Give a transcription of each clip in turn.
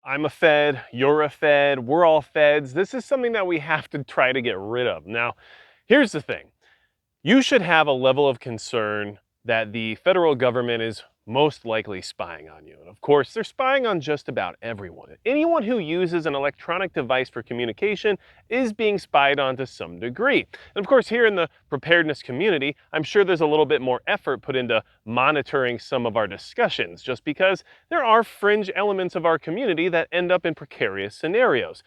I'm a Fed, you're a Fed, we're all Feds. This is something that we have to try to get rid of. Now, here's the thing. You should have a level of concern that the federal government is most likely spying on you. And of course, they're spying on just about everyone. Anyone who uses an electronic device for communication is being spied on to some degree. And of course, here in the preparedness community, I'm sure there's a little bit more effort put into monitoring some of our discussions, just because there are fringe elements of our community that end up in precarious scenarios.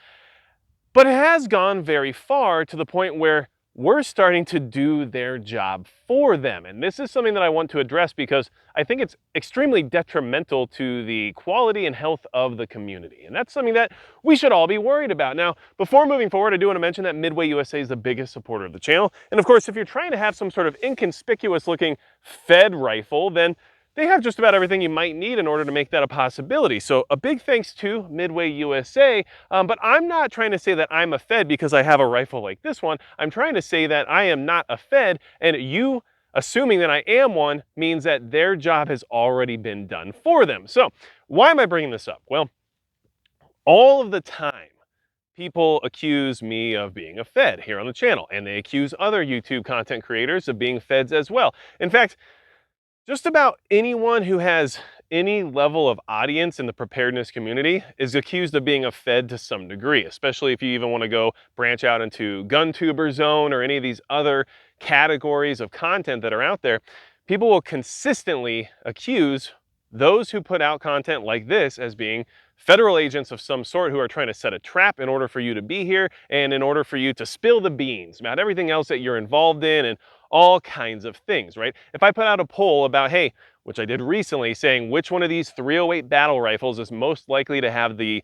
But it has gone very far to the point where we're starting to do their job for them. And this is something that I want to address because I think it's extremely detrimental to the quality and health of the community. And that's something that we should all be worried about. Now, before moving forward, I do want to mention that Midway USA is the biggest supporter of the channel. And of course, if you're trying to have some sort of inconspicuous looking Fed rifle, then they have just about everything you might need in order to make that a possibility. So a big thanks to Midway USA, but I'm not trying to say that I'm a Fed because I have a rifle like this one. I'm trying to say that I am not a Fed, and you assuming that I am one means that their job has already been done for them. So why am I bringing this up? Well, all of the time, people accuse me of being a Fed here on the channel, and they accuse other YouTube content creators of being Feds as well. In fact, just about anyone who has any level of audience in the preparedness community is accused of being a Fed to some degree, especially if you even want to go branch out into gun tuber zone or any of these other categories of content that are out there. People will consistently accuse those who put out content like this as being federal agents of some sort who are trying to set a trap in order for you to be here and in order for you to spill the beans about everything else that you're involved in and all kinds of things, right? If I put out a poll about, hey, which I did recently, saying which one of these 308 battle rifles is most likely to have the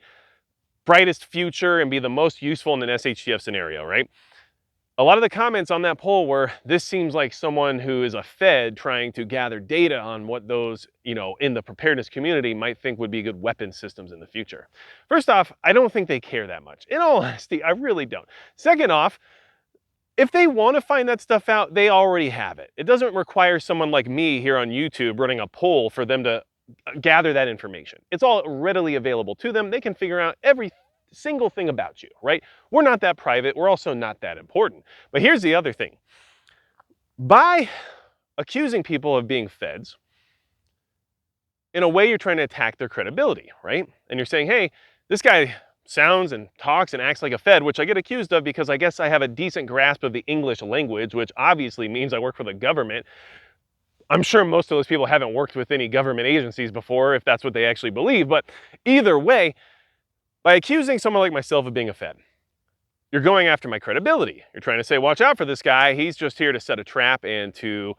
brightest future and be the most useful in an SHTF scenario, right? A lot of the comments on that poll were, this seems like someone who is a Fed trying to gather data on what those, in the preparedness community might think would be good weapon systems in the future. First off, I don't think they care that much. In all honesty, I really don't. Second off, if they want to find that stuff out, they already have it. It doesn't require someone like me here on YouTube running a poll for them to gather that information. It's all readily available to them. They can figure out every single thing about you, right? We're not that private. We're also not that important. But here's the other thing. By accusing people of being Feds, in a way, you're trying to attack their credibility, right? And you're saying, hey, this guy sounds and talks and acts like a Fed, which I get accused of because I guess I have a decent grasp of the English language, which obviously means I work for the government. I'm sure most of those people haven't worked with any government agencies before, if that's what they actually believe. But either way, by accusing someone like myself of being a Fed, you're going after my credibility. You're trying to say, watch out for this guy. He's just here to set a trap and to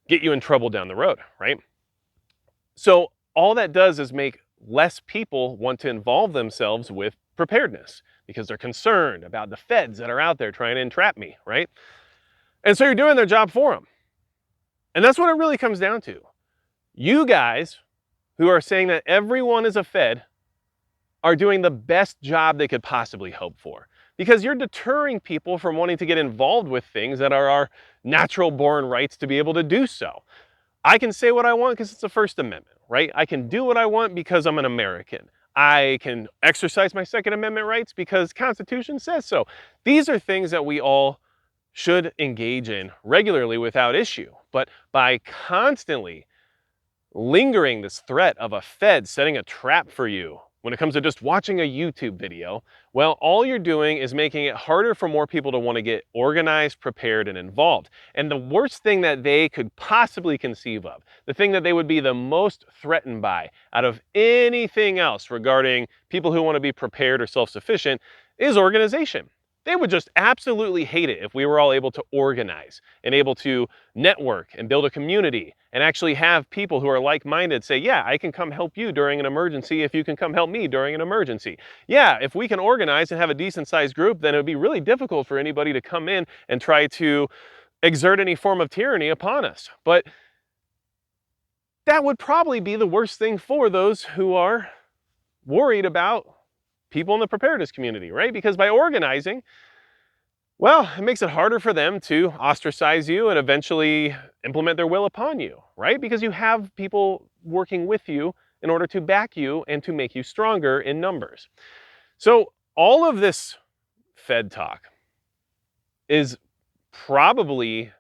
get you in trouble down the road, right? So all that does is make less people want to involve themselves with preparedness because they're concerned about the Feds that are out there trying to entrap me, right? And so you're doing their job for them. And that's what it really comes down to. You guys who are saying that everyone is a Fed are doing the best job they could possibly hope for, because you're deterring people from wanting to get involved with things that are our natural born rights to be able to do so. I can say what I want because it's the First Amendment, right? I can do what I want because I'm an American. I can exercise my Second Amendment rights because Constitution says so. These are things that we all should engage in regularly without issue. But by constantly lingering this threat of a Fed setting a trap for you when it comes to just watching a YouTube video, well, all you're doing is making it harder for more people to want to get organized, prepared, and involved. And the worst thing that they could possibly conceive of, the thing that they would be the most threatened by out of anything else regarding people who want to be prepared or self-sufficient, is organization. They would just absolutely hate it if we were all able to organize and able to network and build a community and actually have people who are like-minded say, yeah, I can come help you during an emergency if you can come help me during an emergency. Yeah, if we can organize and have a decent-sized group, then it would be really difficult for anybody to come in and try to exert any form of tyranny upon us. But that would probably be the worst thing for those who are worried about people in the preparedness community, right? Because by organizing, well, it makes it harder for them to ostracize you and eventually implement their will upon you, right? Because you have people working with you in order to back you and to make you stronger in numbers. So all of this Fed talk is probably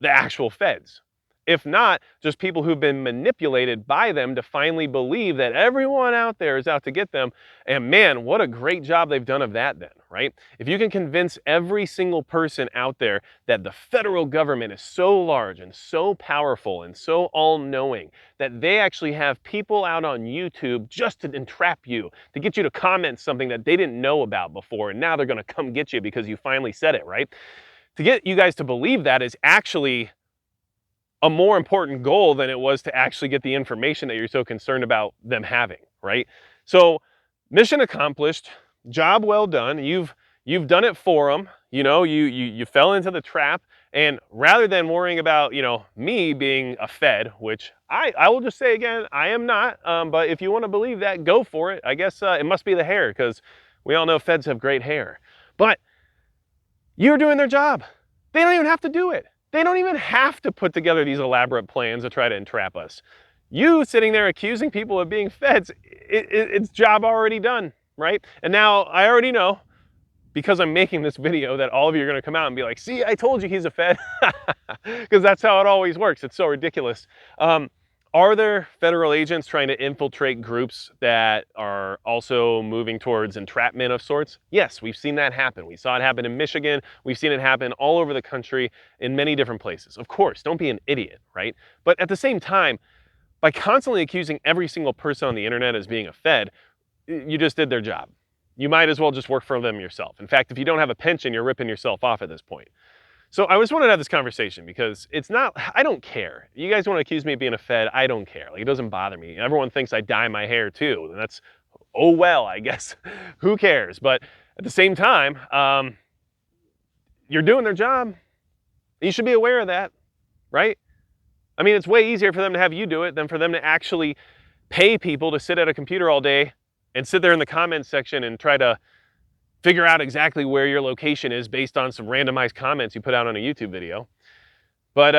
the actual feds. If not, just people who've been manipulated by them to finally believe that everyone out there is out to get them. And man, what a great job they've done of that then, right? If you can convince every single person out there that the federal government is so large and so powerful and so all-knowing that they actually have people out on YouTube just to entrap you, to get you to comment something that they didn't know about before, and now they're gonna come get you because you finally said it, right? To get you guys to believe that is actually a more important goal than it was to actually get the information that you're so concerned about them having, right? So mission accomplished, job well done. You've done it for them. You know, you fell into the trap, and rather than worrying about, you know, me being a Fed, which I will just say again, I am not, but if you want to believe that, go for it. I guess it must be the hair, because we all know Feds have great hair. But you're doing their job. They don't even have to do it. They don't even have to put together these elaborate plans to try to entrap us. You sitting there accusing people of being Feds, it's job already done, right? And now I already know, because I'm making this video, that all of you are gonna come out and be like, see, I told you he's a Fed, because that's how it always works. It's so ridiculous. Are there federal agents trying to infiltrate groups that are also moving towards entrapment of sorts? Yes, we've seen that happen. We saw it happen in Michigan. We've seen it happen all over the country in many different places. Of course, don't be an idiot, right? But at the same time, by constantly accusing every single person on the internet as being a Fed, you just did their job. You might as well just work for them yourself. In fact, if you don't have a pension, you're ripping yourself off at this point. So I just wanted to have this conversation because it's not, I don't care. You guys want to accuse me of being a Fed, I don't care. Like, it doesn't bother me. Everyone thinks I dye my hair too, and that's, oh well, I guess. Who cares? But at the same time, you're doing their job. You should be aware of that, right? I mean, it's way easier for them to have you do it than for them to actually pay people to sit at a computer all day and sit there in the comments section and try to figure out exactly where your location is based on some randomized comments you put out on a YouTube video. But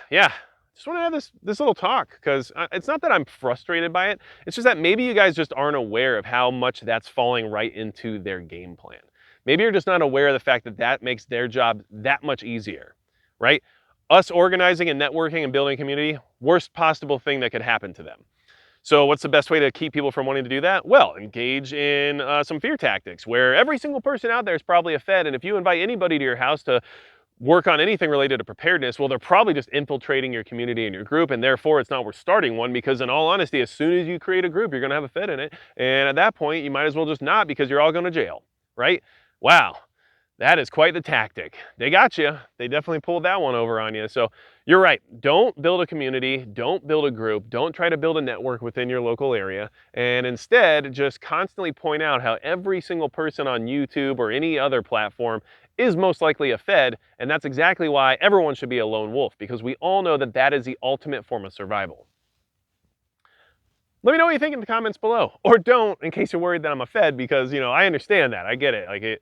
yeah, just want to have this little talk, because it's not that I'm frustrated by it. It's just that maybe you guys just aren't aware of how much that's falling right into their game plan. Maybe you're just not aware of the fact that that makes their job that much easier, right? Us organizing and networking and building a community, worst possible thing that could happen to them. So what's the best way to keep people from wanting to do that? Well, engage in some fear tactics, where every single person out there is probably a Fed, and if you invite anybody to your house to work on anything related to preparedness, well, they're probably just infiltrating your community and your group, and therefore it's not worth starting one, because in all honesty, as soon as you create a group, you're gonna have a Fed in it, and at that point, you might as well just not, because you're all going to jail, right? Wow. That is quite the tactic. They got you. They definitely pulled that one over on you. So you're right. Don't build a community. Don't build a group. Don't try to build a network within your local area. And instead, just constantly point out how every single person on YouTube or any other platform is most likely a Fed. And that's exactly why everyone should be a lone wolf, because we all know that that is the ultimate form of survival. Let me know what you think in the comments below. Or don't, in case you're worried that I'm a Fed, because, you know, I understand that. I get it. Like,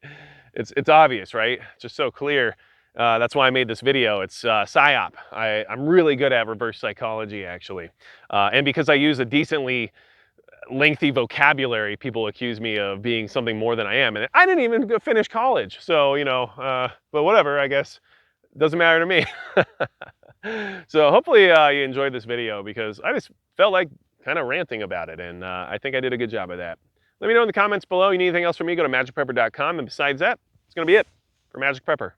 it's obvious, right? It's just so clear. That's why I made this video. It's PSYOP. I'm really good at reverse psychology, actually. And because I use a decently lengthy vocabulary, people accuse me of being something more than I am. And I didn't even finish college. So, you know, but whatever, I guess. Doesn't matter to me. So hopefully you enjoyed this video, because I just felt like kind of ranting about it. And I think I did a good job of that. Let me know in the comments below. You need anything else from me, go to magicprepper.com. And besides that, it's going to be it for Magic Prepper.